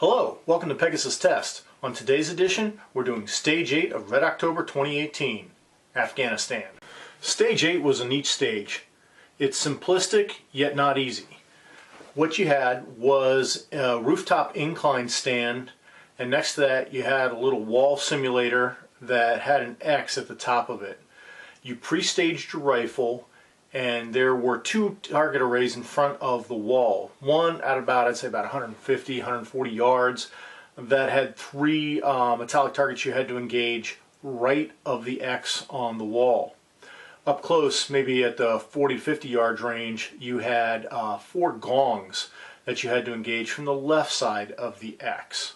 Hello, welcome to Pegasus Test. On today's edition, we're doing Stage 8 of Red October 2018, Afghanistan. Stage 8 was a neat stage. It's simplistic, yet not easy. What you had was a rooftop incline stand, and next to that you had a little wall simulator that had an X at the top of it. You pre-staged your rifle, and there were two target arrays in front of the wall. One at about, I'd say about 150, 140 yards that had three metallic targets you had to engage right of the X on the wall. Up close, maybe at the 40 to 50 yard range, you had four gongs that you had to engage from the left side of the X.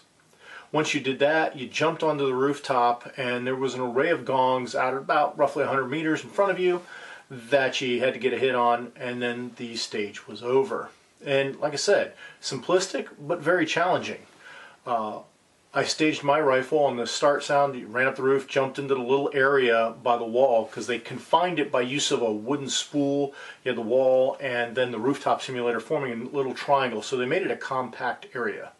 Once you did that, you jumped onto the rooftop, and there was an array of gongs out at about roughly 100 meters in front of you that you had to get a hit on, and then the stage was over. And like I said, simplistic but very challenging. I staged my rifle on the start sound, ran up the roof, jumped into the little area by the wall, because they confined it by use of a wooden spool. You had the wall and then the rooftop simulator forming a little triangle, so they made it a compact area.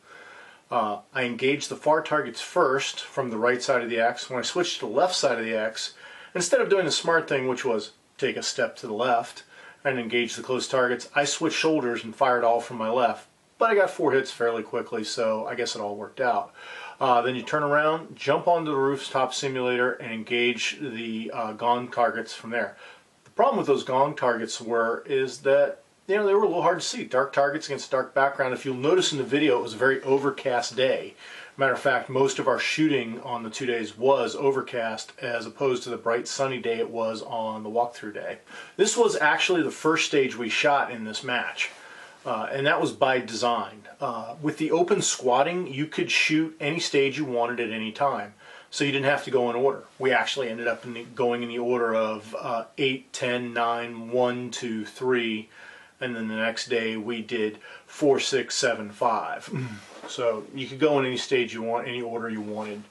I engaged the far targets first from the right side of the X. When I switched to the left side of the X, instead of doing the smart thing, which was take a step to the left and engage the close targets, I switched shoulders and fired all from my left. But I got 4 hits fairly quickly, so I guess it all worked out. Then you turn around, jump onto the rooftop simulator, and engage the gong targets from there. The problem with those gong targets is that they were a little hard to see. Dark targets against dark background. If you'll notice in the video, it was a very overcast day. Matter of fact, most of our shooting on the 2 days was overcast as opposed to the bright sunny day it was on the walkthrough day. This was actually the first stage we shot in this match, and that was by design. With the open squatting, you could shoot any stage you wanted at any time, so you didn't have to go in order. We actually ended up going in the order of 8, 10, 9, 1, 2, 3, and then the next day we did 4, 6, 7, 5. So you could go in any stage you want, any order you wanted.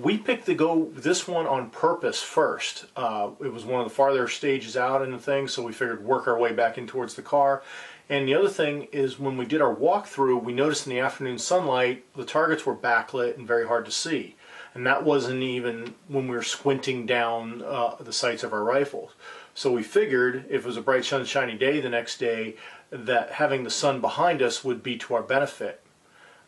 We picked this one on purpose first. It was one of the farther stages out in the thing, so we figured work our way back in towards the car. And the other thing is, when we did our walkthrough, we noticed in the afternoon sunlight the targets were backlit and very hard to see. And that wasn't even when we were squinting down the sights of our rifles. So we figured if it was a bright sunshiny day the next day, that having the sun behind us would be to our benefit.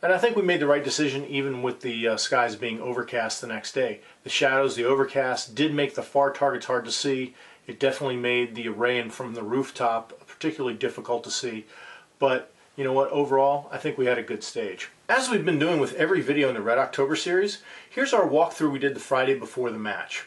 And I think we made the right decision, even with the skies being overcast the next day. The shadows, the overcast, did make the far targets hard to see. It definitely made the array in from the rooftop particularly difficult to see. But you know what, overall, I think we had a good stage. As we've been doing with every video in the Red October series, here's our walkthrough we did the Friday before the match.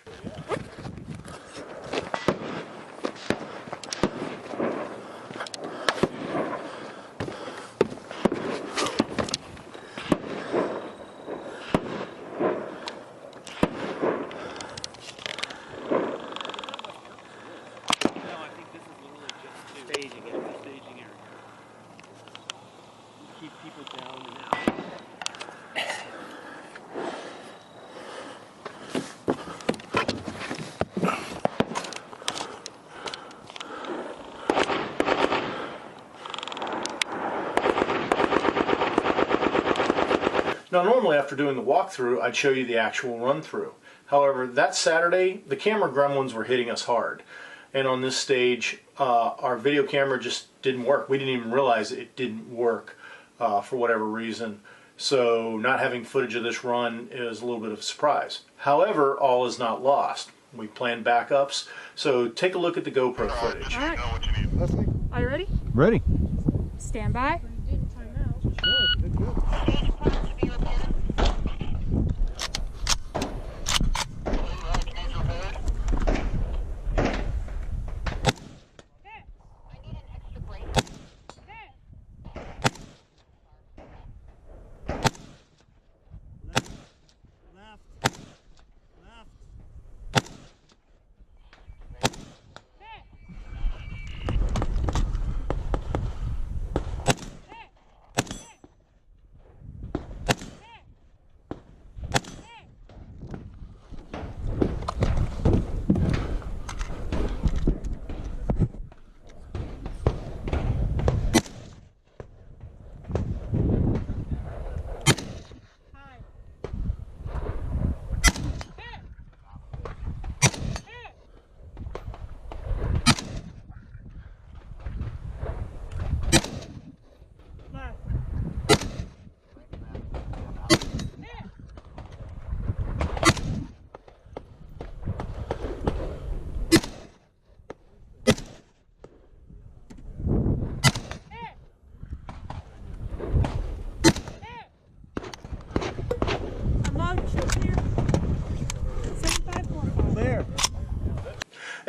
Keep people down and out. Now normally after doing the walkthrough, I'd show you the actual run through. However, that Saturday, the camera gremlins were hitting us hard. And on this stage, our video camera just didn't work. We didn't even realize it didn't work for whatever reason. So not having footage of this run is a little bit of a surprise. However, all is not lost. We planned backups, so take a look at the GoPro footage. All right. Are you ready? Ready. Stand by.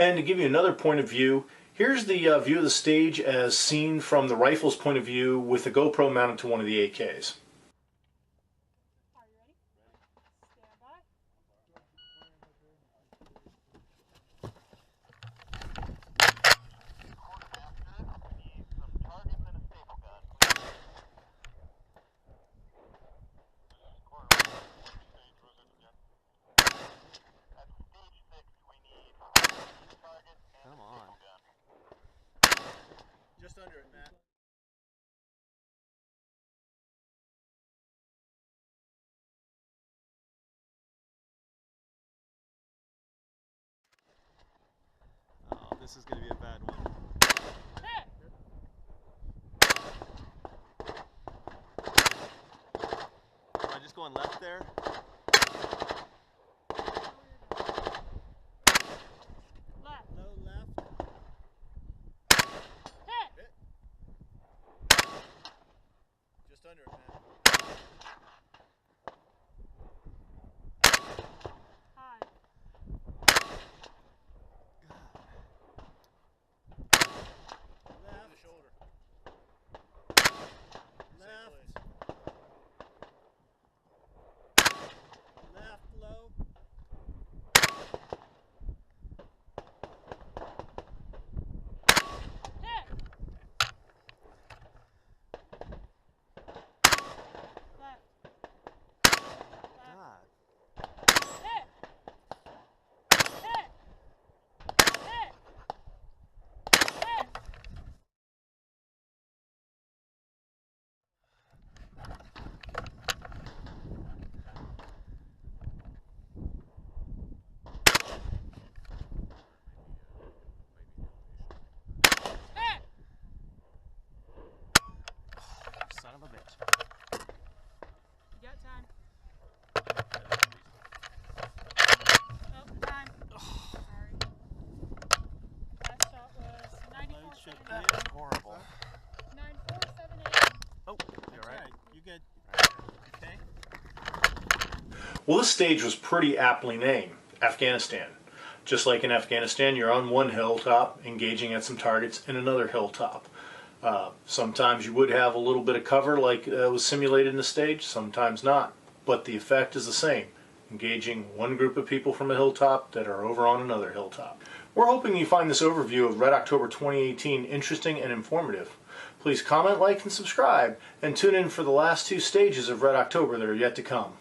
And to give you another point of view, here's the view of the stage as seen from the rifle's point of view with the GoPro mounted to one of the AKs. Are you ready? Stand by. Come on. Just under it, Matt. Oh, this is going to be a bad one. Am I just going left there? Left. Low left. Hit. Just under it, Matt. High. Left. The shoulder. Left. Left low. Hit. Left. God. Hit. Hit. Hit. Hit. Hit. Son of a bitch. You got time. Oh, time. Sorry. Last shot was 94.78. Horrible. 94.78. Oh, you alright? You good? Okay. Well, this stage was pretty aptly named, Afghanistan. Just like in Afghanistan, you're on one hilltop, engaging at some targets in another hilltop. Sometimes you would have a little bit of cover like was simulated in the stage, sometimes not. But the effect is the same, engaging one group of people from a hilltop that are over on another hilltop. We're hoping you find this overview of Red October 2018 interesting and informative. Please comment, like, and subscribe, and tune in for the last two stages of Red October that are yet to come.